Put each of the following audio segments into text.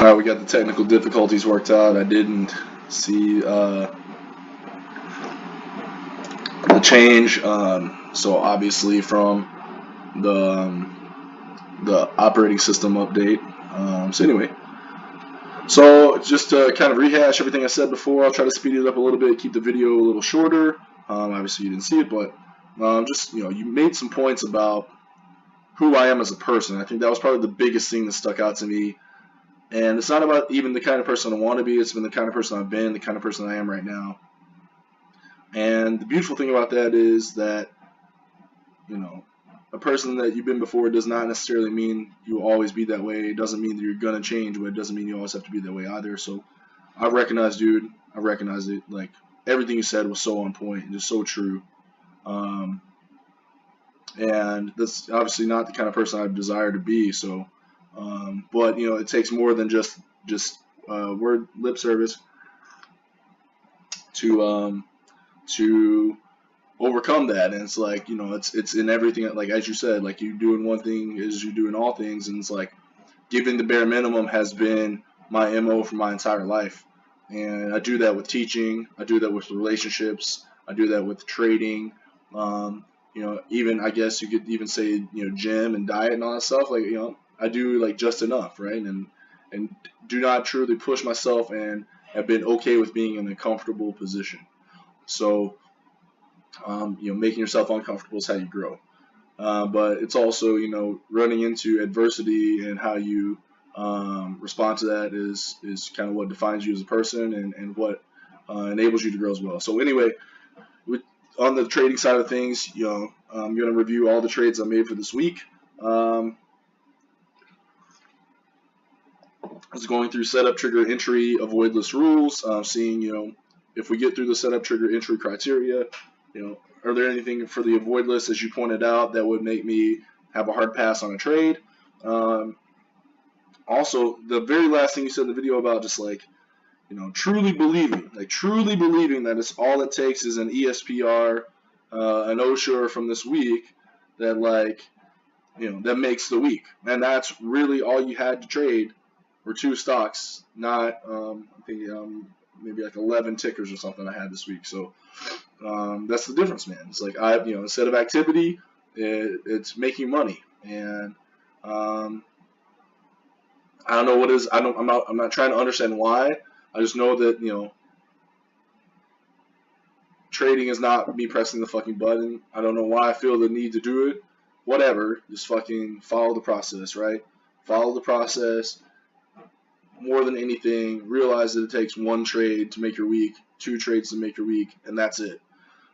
Alright, we got the technical difficulties worked out. I didn't see the change. So obviously from the operating system update. So anyway, so just to kind of rehash everything I said before, I'll try to speed it up a little bit, keep the video a little shorter. Obviously you didn't see it, but just you made some points about who I am as a person. I think that was probably the biggest thing that stuck out to me. And it's not about even the kind of person I want to be. It's been the kind of person I've been, the kind of person I am right now. And the beautiful thing about that is that, a person that you've been before does not necessarily mean you will always be that way. It doesn't mean that you're going to change, but it doesn't mean you always have to be that way either. So I recognize, dude. I recognize it. Like, everything you said was so on point and just so true. And that's obviously not the kind of person I desire to be. So, but it takes more than just word lip service to overcome that. And it's like it's in everything. Like as you said, like you doing one thing is you doing all things, and it's like giving the bare minimum has been my MO for my entire life. And I do that with teaching. I do that with relationships. I do that with trading. Even I guess you could even say gym and diet and all that stuff. Like I do like just enough, right? And do not truly push myself, and have been okay with being in a comfortable position. So making yourself uncomfortable is how you grow. But it's also running into adversity, and how you respond to that is kind of what defines you as a person, and what enables you to grow as well. So anyway, on the trading side of things, I'm going to review all the trades I made for this week. I was going through setup, trigger, entry, avoid list rules, seeing if we get through the setup, trigger, entry criteria, are there anything for the avoid list, as you pointed out, that would make me have a hard pass on a trade. Also, the very last thing you said in the video about just like truly believing that it's all it takes is an ESPR, an OSHA from this week that that makes the week, and that's really all you had to trade were 2 stocks, not I think maybe like 11 tickers or something I had this week. So that's the difference, man. It's like instead of activity, it's making money, and I don't know what is. I'm not trying to understand why. I just know that trading is not me pressing the fucking button. I don't know why I feel the need to do it. Whatever, just fucking follow the process, right? Follow the process. More than anything, realize that it takes 1 trade to make your week, 2 trades to make your week, and that's it.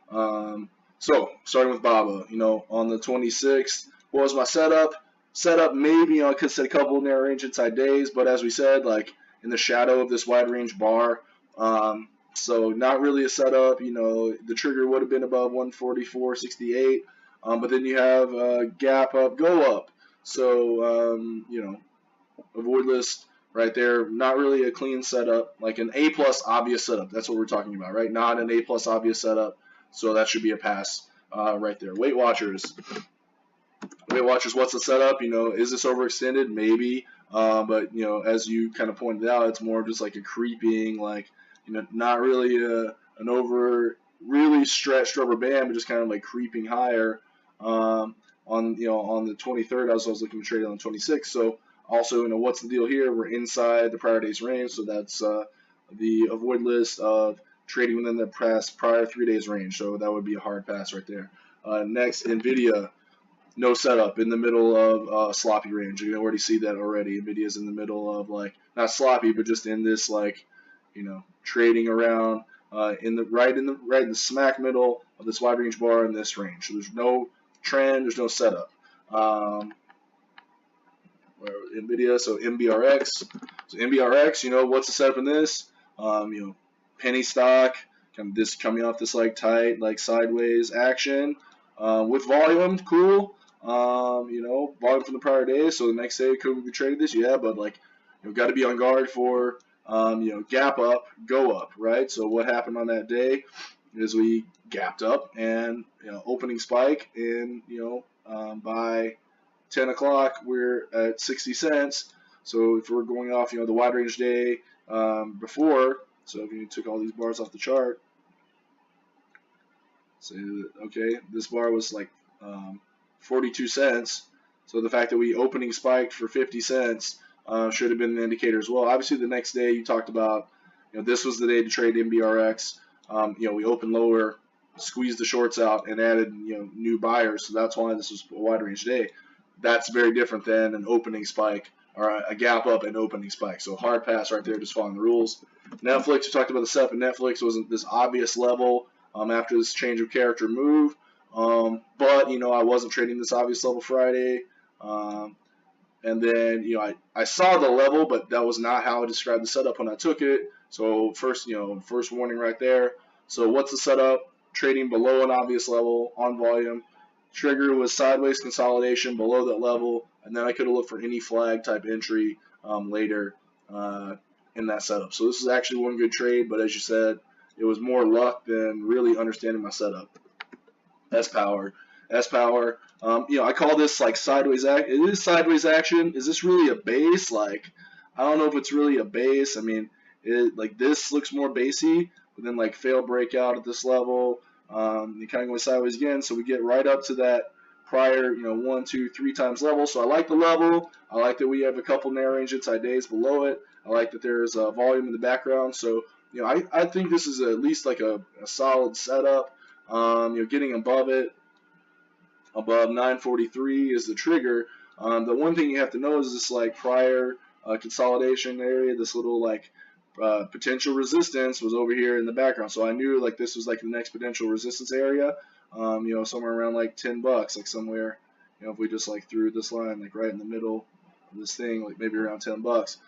So starting with BABA, on the 26th, what was my setup? Setup maybe I could set a couple narrow range inside days, but as we said, like in the shadow of this wide range bar, so not really a setup. The trigger would have been above 144.68, but then you have gap up, go up. So avoid list right there. Not really a clean setup, like an A plus obvious setup. That's what we're talking about, right? Not an A plus obvious setup. So that should be a pass right there. Weight Watchers. What's the setup? Is this overextended? Maybe. But as you kind of pointed out, it's more just like a creeping, like not really an over really stretched rubber band, but just kind of like creeping higher. On the 23rd, I was looking to trade on the 26th. So also, what's the deal here? We're inside the prior day's range, so that's the avoid list of trading within the prior 3 days range. So that would be a hard pass right there. Next, NVIDIA. No setup in the middle of sloppy range. You can already see that already. NVIDIA's in the middle of not sloppy, but just in this trading around in the smack middle of this wide range bar in this range. So there's no trend, there's no setup. NVIDIA, so MBRX. So MBRX, what's the setup in this? Penny stock, kind of this coming off this tight sideways action with volume, cool. Volume from the prior day, so the next day could we traded this? Yeah, but got to be on guard for gap up, go up, right? So what happened on that day is we gapped up and opening spike, and by 10 o'clock we're at 60 cents. So if we're going off, the wide range day before, so if you took all these bars off the chart, say, okay, this bar was like 42 cents. So the fact that we opening spiked for 50 cents should have been an indicator as well. Obviously, the next day you talked about, this was the day to trade MBRX. We opened lower, squeezed the shorts out, and added, new buyers. So that's why this was a wide range day. That's very different than an opening spike or a gap up and opening spike. So hard pass right there, just following the rules. Netflix, we talked about the setup, and Netflix wasn't this obvious level after this change of character move. But, I wasn't trading this obvious level Friday. And then, I saw the level, but that was not how I described the setup when I took it. So first, first warning right there. So what's the setup? Trading below an obvious level on volume. Trigger was sideways consolidation below that level, and then I could have looked for any flag type entry later in that setup. So this is actually one good trade, but as you said, it was more luck than really understanding my setup. S-Power. I call this like sideways action. It is sideways action. Is this really a base? Like, I don't know if it's really a base. I mean, this looks more basey, but then like fail breakout at this level. You kind of go sideways again, so we get right up to that prior, 1, 2, 3 times level. So I like the level. I like that we have a couple narrow range inside days below it. I like that there's volume in the background. So, I think this is at least like a solid setup. Getting above it, above 943 is the trigger. The one thing you have to know is this like prior consolidation area, this little like potential resistance was over here in the background. So I knew like this was like the next potential resistance area, somewhere around like $10, like somewhere, if we just like threw this line like right in the middle of this thing, like maybe around $10.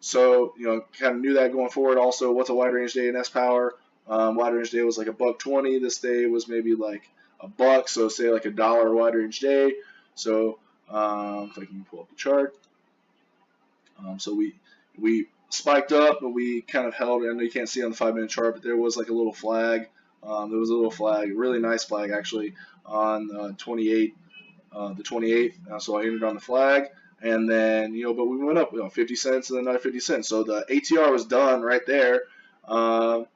So, kind of knew that going forward. Also, what's a wide range day in S-Power? Wide range day was like $1.20. This day was maybe like $1, so say like $1 wide range day. So if I can pull up the chart, so we spiked up, but we kind of held. I know you can't see it on the 5-minute chart, but there was like a little flag. There was a little flag, really nice flag actually, on the 28th. So I entered on the flag. And then, but we went up, 50 cents and then another 50 cents. So the ATR was done right there. And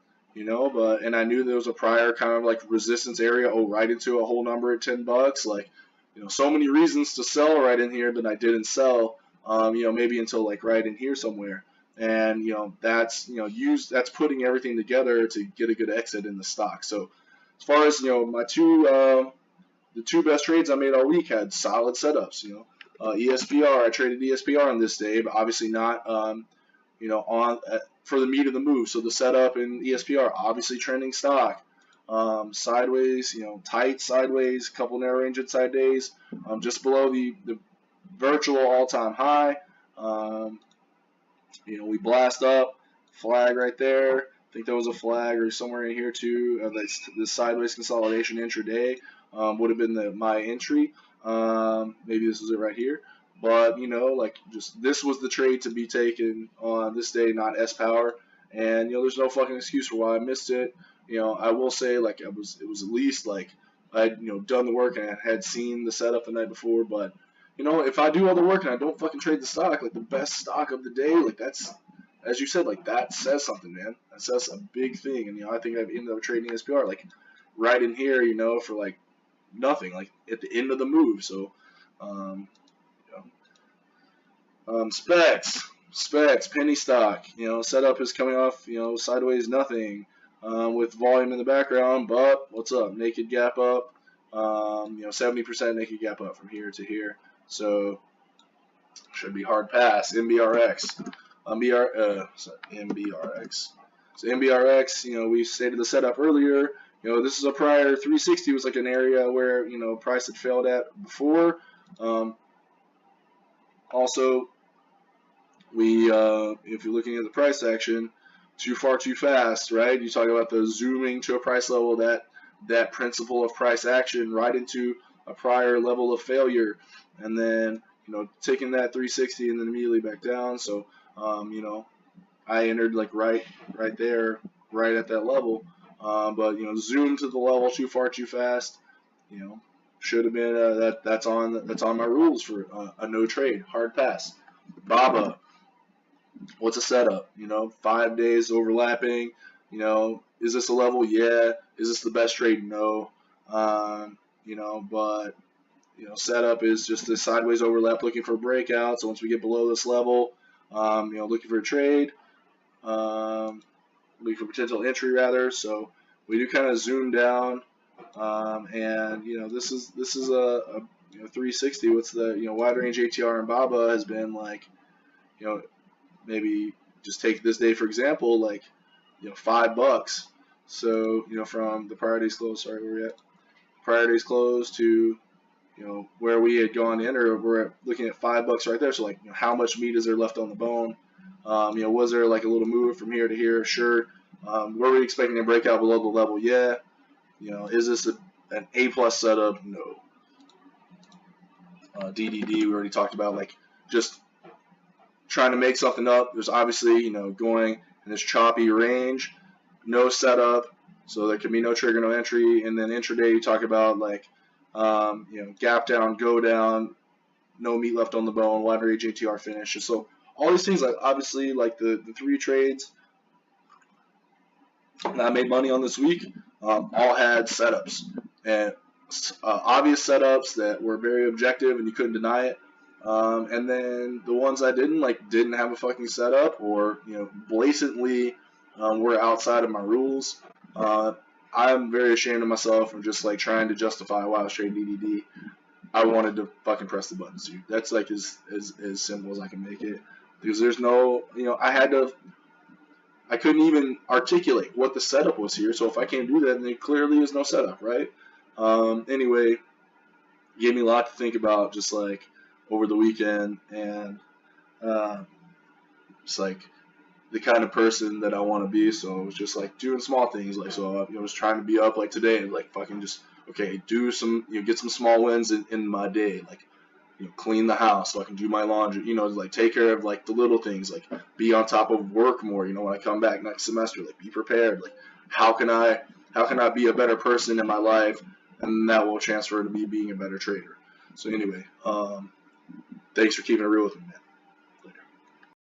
I knew there was a prior kind of like resistance area, right into a whole number at $10. Like, so many reasons to sell right in here, but I didn't sell, maybe until like right in here somewhere. And, that's, that's putting everything together to get a good exit in the stock. So as far as, my the two best trades I made all week had solid setups, ESPR, I traded ESPR on this day, but obviously not, for the meat of the move. So the setup in ESPR, obviously trending stock, sideways, tight sideways, couple narrow range inside days, just below the virtual all-time high. We blast up, flag right there. I think there was a flag or somewhere in here too. This sideways consolidation intraday would have been my entry. Maybe this is it right here. But, this was the trade to be taken on this day, not S-Power. And, there's no fucking excuse for why I missed it. I will say, like, it was at least, like, I'd, done the work and I had seen the setup the night before. But, if I do all the work and I don't fucking trade the stock, like, the best stock of the day, like, that's, as you said, like, that says something, man. That says a big thing. And, I think I've ended up trading SPR, like, right in here, for, like, nothing, like, at the end of the move. So, specs, penny stock, setup is coming off, sideways nothing, with volume in the background, but what's up? Naked gap up, 70% naked gap up from here to here. So should be hard pass. MBRX. MBRX. So MBRX, we stated the setup earlier. This is a prior 360 was like an area where, price had failed at before. Also, if you're looking at the price action, too far, too fast, right? You talk about the zooming to a price level, that principle of price action right into a prior level of failure, and then, taking that 360 and then immediately back down. So, I entered like right there, right at that level. But, zoom to the level too far, too fast, should have been, that's on my rules for a no trade, hard pass. Baba, what's a setup? 5 days overlapping. Is this a level? Yeah. Is this the best trade? No. But setup is just a sideways overlap looking for a breakout. So once we get below this level, looking for a trade, looking for potential entry rather. So we do kind of zoom down, and this is a 360. What's the wide range ATR and Baba has been like, maybe just take this day for example, like $5. So from the prior day's close, sorry, where we at? Prior day's close to where we had gone in, or we're looking at $5 right there. So like how much meat is there left on the bone? Was there like a little move from here to here? Sure. Were we expecting a breakout below the level? Yeah. Is this an A plus setup? No. DDD we already talked about, like just trying to make something up. There's obviously going in this choppy range, no setup, so there can be no trigger, no entry. And then intraday you talk about like gap down, go down, no meat left on the bone, wide range ATR finish. And so all these things, like obviously like the 3 trades that I made money on this week, all had setups, and obvious setups that were very objective and you couldn't deny it. And then the ones I didn't have a fucking setup, or blatantly were outside of my rules. I'm very ashamed of myself for just like trying to justify why I was trading DDD. I wanted to fucking press the buttons, dude. That's like as simple as I can make it, because there's no I couldn't even articulate what the setup was here. So if I can't do that, then there clearly is no setup, right? Anyway, gave me a lot to think about just like over the weekend, and it's like the kind of person that I want to be. So it was just like doing small things, like so I was trying to be up like today, like fucking just do some get some small wins in my day, like clean the house so I can do my laundry, like take care of like the little things, like be on top of work more, when I come back next semester, like be prepared, like how can I be a better person in my life, and that will transfer to me being a better trader. So anyway, thanks for keeping it real with me, man.